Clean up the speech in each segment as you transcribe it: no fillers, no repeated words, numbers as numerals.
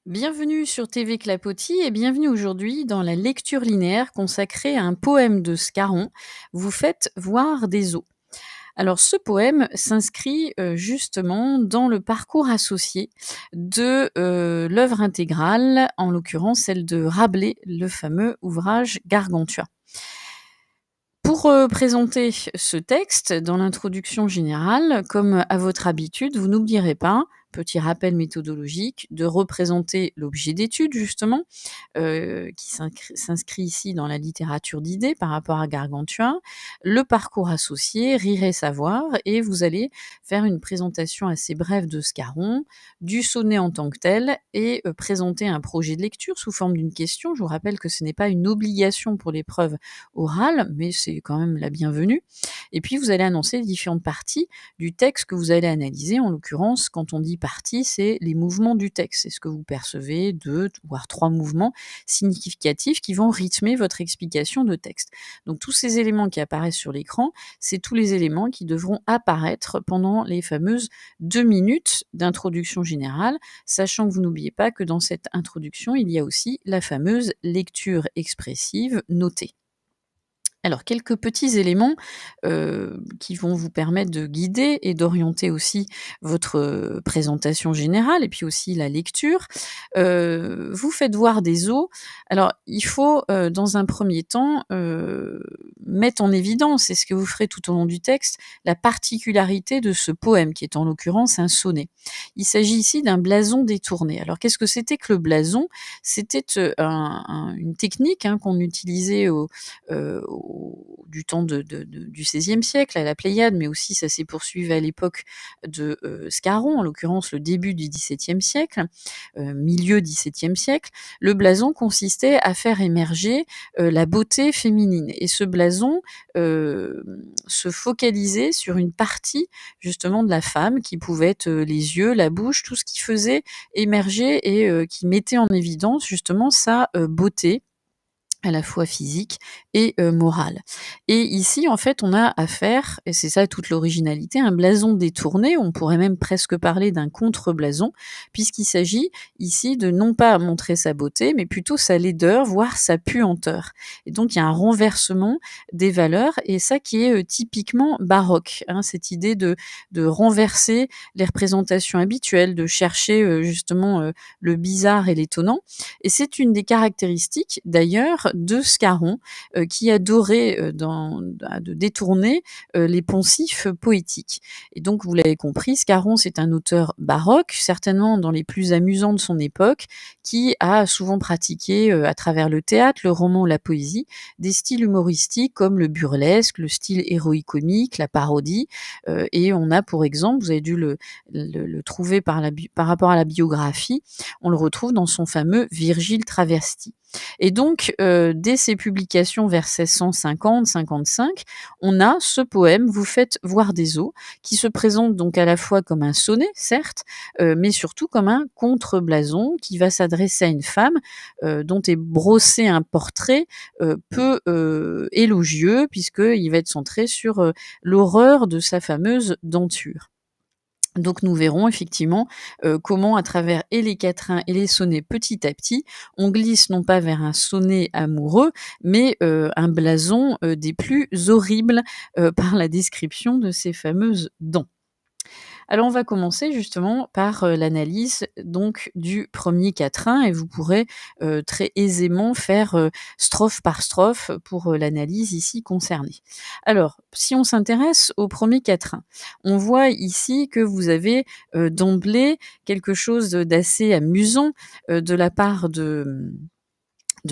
Bienvenue sur TV Clapotis et bienvenue aujourd'hui dans la lecture linéaire consacrée à un poème de Scarron. Vous faites voir des eaux. Alors ce poème s'inscrit justement dans le parcours associé de l'œuvre intégrale, en l'occurrence celle de Rabelais, le fameux ouvrage Gargantua. Pour présenter ce texte, dans l'introduction générale, comme à votre habitude, vous n'oublierez pas, petit rappel méthodologique, de représenter l'objet d'étude justement, qui s'inscrit ici dans la littérature d'idées par rapport à Gargantua, le parcours associé, Rire et savoir, et vous allez faire une présentation assez brève de Scarron, du sonnet en tant que tel, et présenter un projet de lecture sous forme d'une question. Je vous rappelle que ce n'est pas une obligation pour l'épreuve orale, mais c'est quand même la bienvenue. Et puis vous allez annoncer les différentes parties du texte que vous allez analyser. En l'occurrence, quand on dit partie, c'est les mouvements du texte. C'est ce que vous percevez, 2 voire 3 mouvements significatifs qui vont rythmer votre explication de texte. Donc tous ces éléments qui apparaissent sur l'écran, c'est tous les éléments qui devront apparaître pendant les fameuses 2 minutes d'introduction générale, sachant que vous n'oubliez pas que dans cette introduction, il y a aussi la fameuse lecture expressive notée. Alors, quelques petits éléments qui vont vous permettre de guider et d'orienter aussi votre présentation générale et puis aussi la lecture. Vous faites voir des eaux. Alors, il faut dans un premier temps mettre en évidence, et ce que vous ferez tout au long du texte, la particularité de ce poème, qui est en l'occurrence un sonnet. Il s'agit ici d'un blason détourné. Alors, qu'est-ce que c'était que le blason? C'était une technique qu'on utilisait du temps du XVIe siècle, à la Pléiade, mais aussi ça s'est poursuivi à l'époque de Scarron, en l'occurrence le début du XVIIe siècle, milieu XVIIe siècle. Le blason consistait à faire émerger la beauté féminine. Et ce blason se focalisait sur une partie justement de la femme, qui pouvait être les yeux, la bouche, tout ce qui faisait émerger et qui mettait en évidence justement sa beauté, à la fois physique et morale. Et ici, en fait, on a affaire, et c'est ça toute l'originalité, un blason détourné. On pourrait même presque parler d'un contre-blason, puisqu'il s'agit ici de non pas montrer sa beauté, mais plutôt sa laideur, voire sa puanteur. Et donc, il y a un renversement des valeurs, et ça qui est typiquement baroque, cette idée de renverser les représentations habituelles, de chercher justement le bizarre et l'étonnant. Et c'est une des caractéristiques, d'ailleurs, de Scarron, qui adorait de détourner les poncifs poétiques. Et donc, vous l'avez compris, Scarron, c'est un auteur baroque, certainement dans les plus amusants de son époque, qui a souvent pratiqué, à travers le théâtre, le roman ou la poésie, des styles humoristiques comme le burlesque, le style héroïque-comique, la parodie. Et on a, pour exemple, vous avez dû le trouver par rapport à la biographie, on le retrouve dans son fameux Virgile travesti. Et donc, dès ses publications vers 1650-55, on a ce poème, Vous faites voir des eaux, qui se présente donc à la fois comme un sonnet, certes, mais surtout comme un contre-blason qui va s'adresser à une femme dont est brossé un portrait peu élogieux, puisqu'il va être centré sur l'horreur de sa fameuse denture. Donc nous verrons effectivement comment, à travers et les quatrains et les sonnets, petit à petit, on glisse non pas vers un sonnet amoureux, mais un blason des plus horribles par la description de ces fameuses dents. Alors on va commencer justement par l'analyse donc du premier quatrain, et vous pourrez très aisément faire strophe par strophe pour l'analyse ici concernée. Alors, si on s'intéresse au premier quatrain, on voit ici que vous avez d'emblée quelque chose d'assez amusant de la part de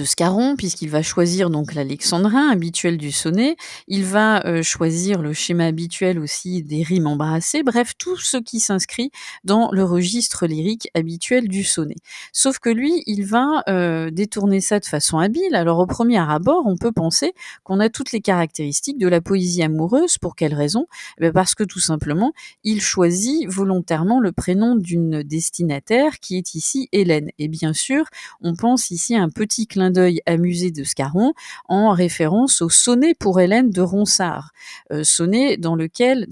Scarron, puisqu'il va choisir donc l'alexandrin habituel du sonnet, il va choisir le schéma habituel aussi des rimes embrassées, bref, tout ce qui s'inscrit dans le registre lyrique habituel du sonnet. Sauf que lui, il va détourner ça de façon habile. Alors au premier abord, on peut penser qu'on a toutes les caractéristiques de la poésie amoureuse. Pour quelle raison? Parce que tout simplement, il choisit volontairement le prénom d'une destinataire qui est ici Hélène. Et bien sûr, on pense ici à un petit clin clin d'œil amusé de Scarron en référence au sonnet pour Hélène de Ronsard, sonnet dans lesquels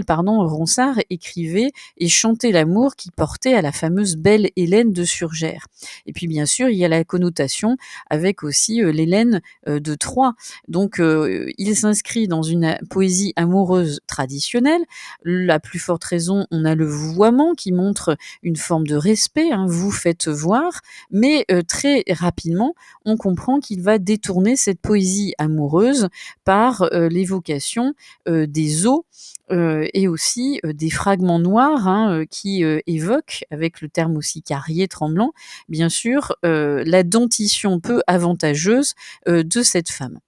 Ronsard écrivait et chantait l'amour qu'il portait à la fameuse belle Hélène de Surgères. Et puis bien sûr, il y a la connotation avec aussi l'Hélène de Troie. Donc il s'inscrit dans une poésie amoureuse traditionnelle. La plus forte raison, on a le vouvoiement qui montre une forme de respect, hein, vous faites voir, mais très rapidement, on comprend qu'il va détourner cette poésie amoureuse par l'évocation des eaux et aussi des fragments noirs, hein, qui évoquent, avec le terme aussi carrier tremblant, bien sûr, la dentition peu avantageuse de cette femme.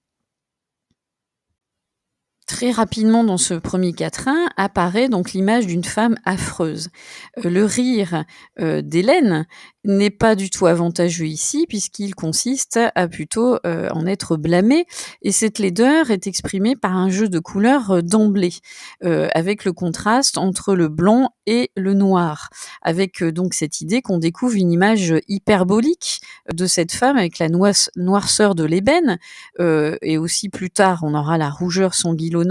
Très rapidement, dans ce premier quatrain, apparaît donc l'image d'une femme affreuse. Le rire d'Hélène n'est pas du tout avantageux ici, puisqu'il consiste à plutôt en être blâmé, et cette laideur est exprimée par un jeu de couleurs d'emblée, avec le contraste entre le blanc et le noir, avec donc cette idée qu'on découvre une image hyperbolique de cette femme avec la noirceur de l'ébène, et aussi plus tard on aura la rougeur sanguinolente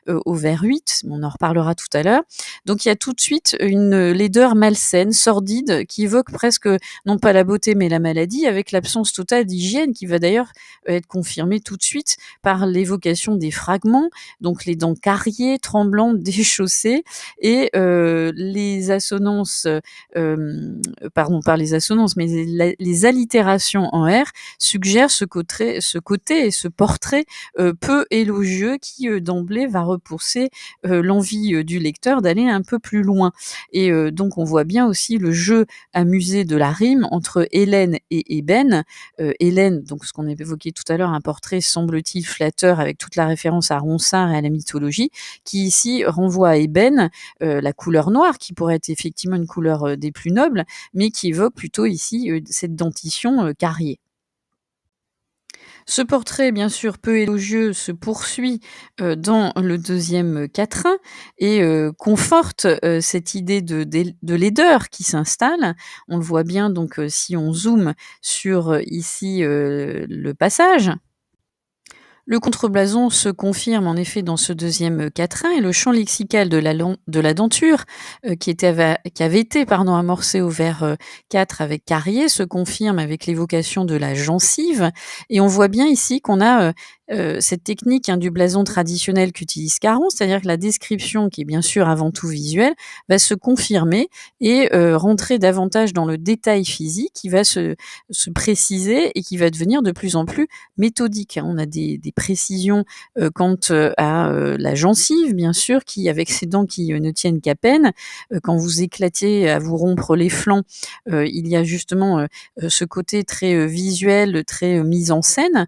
au vers 8, on en reparlera tout à l'heure. Donc il y a tout de suite une laideur malsaine, sordide, qui évoque presque non pas la beauté mais la maladie, avec l'absence totale d'hygiène qui va d'ailleurs être confirmée tout de suite par l'évocation des fragments, donc les dents carriées, tremblantes, déchaussées, et les assonances, par les assonances, mais les allitérations en R suggèrent ce côté et ce portrait peu élogieux qui d'emblée va repousser l'envie du lecteur d'aller un peu plus loin. Et donc on voit bien aussi le jeu amusé de la rime entre Hélène et ébène. Hélène, donc ce qu'on a évoqué tout à l'heure, un portrait semble-t-il flatteur avec toute la référence à Ronsard et à la mythologie, qui ici renvoie à ébène, la couleur noire, qui pourrait être effectivement une couleur des plus nobles, mais qui évoque plutôt ici cette dentition carriée. Ce portrait, bien sûr, peu élogieux, se poursuit dans le deuxième quatrain et conforte cette idée de laideur qui s'installe. On le voit bien donc si on zoome sur ici le passage. Le contreblason se confirme en effet dans ce deuxième quatrain, et le champ lexical de la denture, qui avait été amorcé au vers 4 avec Carrier, se confirme avec l'évocation de la gencive, et on voit bien ici qu'on a cette technique, hein, du blason traditionnel qu'utilise Scarron, c'est-à-dire que la description, qui est bien sûr avant tout visuelle, va se confirmer et rentrer davantage dans le détail physique, qui va se préciser et qui va devenir de plus en plus méthodique. On a des précisions quant à la gencive, bien sûr, qui, avec ses dents qui ne tiennent qu'à peine, quand vous éclatez à vous rompre les flancs, il y a justement ce côté très visuel, très mise en scène,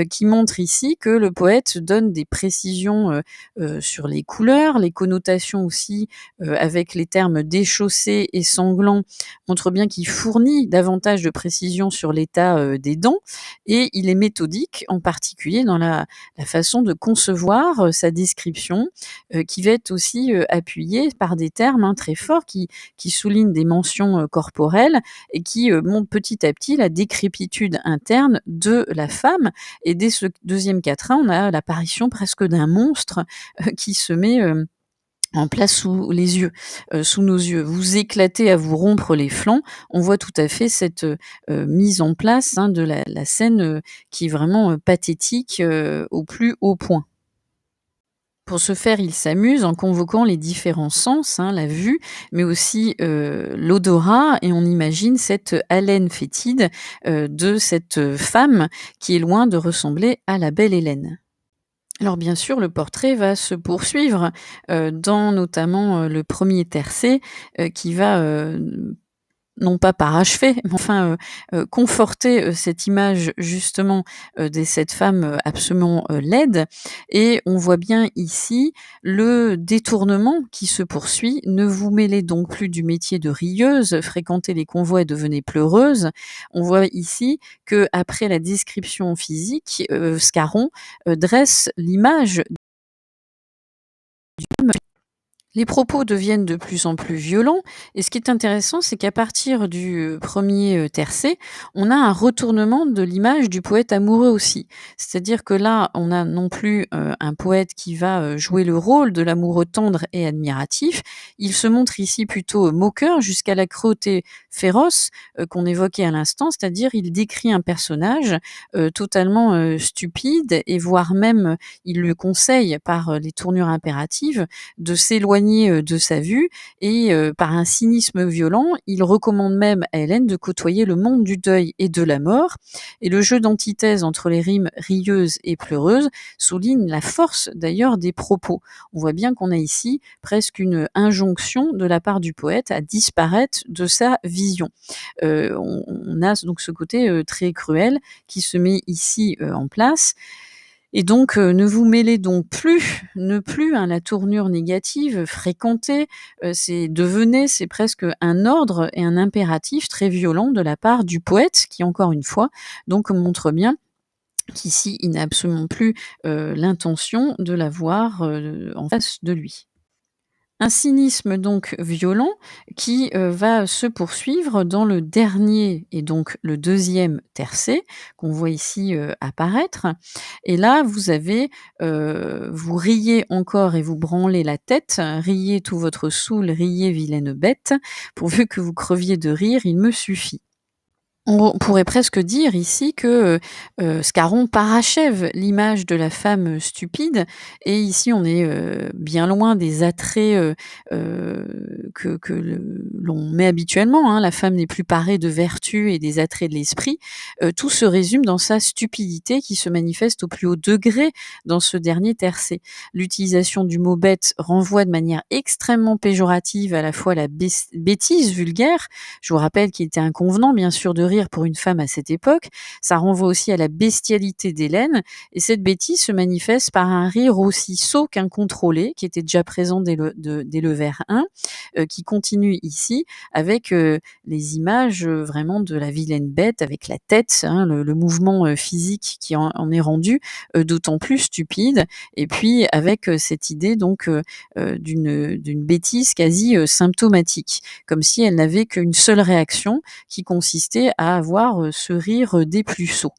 qui montre ici que le poète donne des précisions sur les couleurs, les connotations aussi, avec les termes déchaussé et sanglant, montre bien qu'il fournit davantage de précisions sur l'état des dents, et il est méthodique, en particulier dans la façon de concevoir sa description, qui va être aussi appuyée par des termes, hein, très forts qui soulignent des mentions corporelles et qui montrent petit à petit la décrépitude interne de la femme. Et dès ce deuxième quatrain, on a l'apparition presque d'un monstre qui se met en place sous les yeux, sous nos yeux. Vous éclatez à vous rompre les flancs. On voit tout à fait cette mise en place, hein, de la scène qui est vraiment pathétique au plus haut point. Pour ce faire, il s'amuse en convoquant les différents sens, hein, la vue, mais aussi l'odorat, et on imagine cette haleine fétide de cette femme qui est loin de ressembler à la belle Hélène. Alors bien sûr, le portrait va se poursuivre dans notamment le premier tercet, qui va non pas parachever, mais enfin conforter cette image justement de cette femme absolument laide. Et on voit bien ici le détournement qui se poursuit. Ne vous mêlez donc plus du métier de rieuse, fréquentez les convois et devenez pleureuse. On voit ici que après la description physique, Scarron dresse l'image Les propos deviennent de plus en plus violents et ce qui est intéressant, c'est qu'à partir du, 1er, tercet, on a un retournement de l'image du poète amoureux aussi. C'est-à-dire que là, on a non plus, un poète qui va, jouer le rôle de l'amoureux tendre et admiratif. Il se montre ici plutôt moqueur jusqu'à la cruauté féroce, qu'on évoquait à l'instant, c'est-à-dire il décrit un personnage, totalement, stupide et voire même, il lui conseille par, les tournures impératives de s'éloigner de sa vue et par un cynisme violent, il recommande même à Hélène de côtoyer le monde du deuil et de la mort. Et le jeu d'antithèse entre les rimes rieuses et pleureuses souligne la force d'ailleurs des propos. On voit bien qu'on a ici presque une injonction de la part du poète à disparaître de sa vision. On a donc ce côté très cruel qui se met ici en place. Et donc, ne vous mêlez donc plus à la tournure négative fréquentée, c'est presque un ordre et un impératif très violent de la part du poète qui, encore une fois, donc montre bien qu'ici, il n'a absolument plus, l'intention de l'avoir, en face de lui. Un cynisme donc violent qui, va se poursuivre dans le dernier et donc le 2e tercet qu'on voit ici, apparaître et là vous avez, vous riez encore et vous branlez la tête, riez tout votre soûl, riez vilaine bête, pourvu que vous creviez de rire, il me suffit. On pourrait presque dire ici que, Scarron parachève l'image de la femme, stupide et ici on est, bien loin des attraits, que l'on met habituellement, hein. La femme n'est plus parée de vertu et des attraits de l'esprit. Tout se résume dans sa stupidité qui se manifeste au plus haut degré dans ce dernier tercet. L'utilisation du mot bête renvoie de manière extrêmement péjorative à la fois la bêtise vulgaire, je vous rappelle qu'il était inconvenant bien sûr de rire pour une femme à cette époque. Ça renvoie aussi à la bestialité d'Hélène et cette bêtise se manifeste par un rire aussi sot qu'incontrôlé qui était déjà présent dès le vers 1, qui continue ici avec les images vraiment de la vilaine bête avec la tête, hein, le mouvement physique qui en est rendu d'autant plus stupide et puis avec cette idée donc d'une bêtise quasi symptomatique, comme si elle n'avait qu'une seule réaction qui consistait à avoir ce rire des plus sots.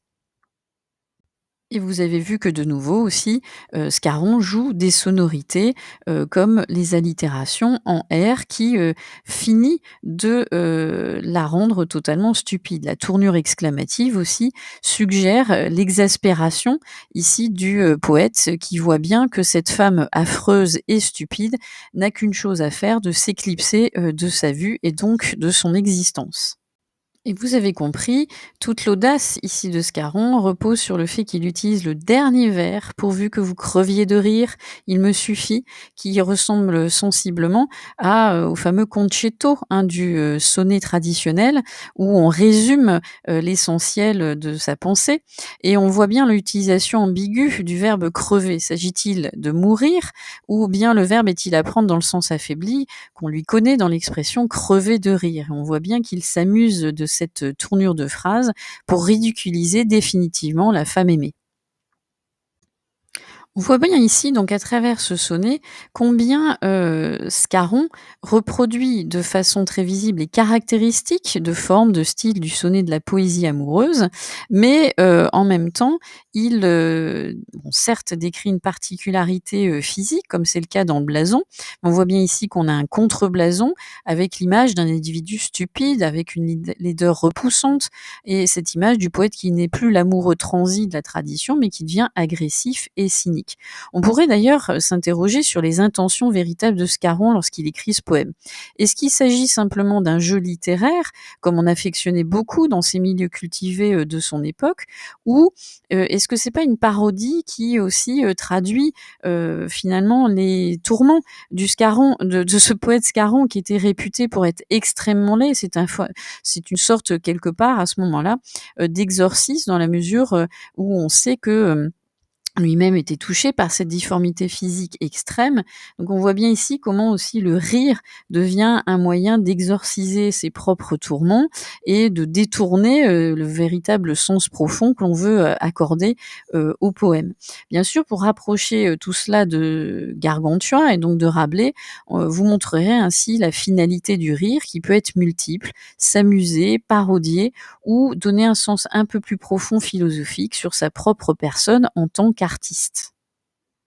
Et vous avez vu que de nouveau aussi, Scarron joue des sonorités, comme les allitérations en R qui, finit de, la rendre totalement stupide. La tournure exclamative aussi suggère, l'exaspération ici du, poète qui voit bien que cette femme affreuse et stupide n'a qu'une chose à faire, de s'éclipser, de sa vue et donc de son existence. Et vous avez compris, toute l'audace ici de Scarron repose sur le fait qu'il utilise le dernier vers, pourvu que vous creviez de rire, il me suffit, qui ressemble sensiblement au fameux concetto, hein, du sonnet traditionnel, où on résume l'essentiel de sa pensée, et on voit bien l'utilisation ambiguë du verbe crever. S'agit-il de mourir, ou bien le verbe est-il à prendre dans le sens affaibli, qu'on lui connaît dans l'expression crever de rire. Et on voit bien qu'il s'amuse de cette tournure de phrase pour ridiculiser définitivement la femme aimée. On voit bien ici, donc à travers ce sonnet, combien Scarron reproduit de façon très visible les caractéristiques de forme, de style du sonnet de la poésie amoureuse, mais en même temps, il certes décrit une particularité physique, comme c'est le cas dans le blason. On voit bien ici qu'on a un contre-blason avec l'image d'un individu stupide, avec une laideur repoussante, et cette image du poète qui n'est plus l'amoureux transi de la tradition, mais qui devient agressif et cynique. On pourrait d'ailleurs s'interroger sur les intentions véritables de Scarron lorsqu'il écrit ce poème. Est-ce qu'il s'agit simplement d'un jeu littéraire, comme on affectionnait beaucoup dans ces milieux cultivés de son époque, ou est-ce que c'est pas une parodie qui aussi traduit finalement les tourments du Scarron, de ce poète Scarron qui était réputé pour être extrêmement laid. C'est une sorte quelque part à ce moment-là d'exorcisme dans la mesure où on sait que lui-même était touché par cette difformité physique extrême. Donc on voit bien ici comment aussi le rire devient un moyen d'exorciser ses propres tourments et de détourner le véritable sens profond que l'on veut accorder au poème. Bien sûr, pour rapprocher tout cela de Gargantua et donc de Rabelais, vous montrerez ainsi la finalité du rire qui peut être multiple, s'amuser, parodier ou donner un sens un peu plus profond philosophique sur sa propre personne en tant qu'artiste.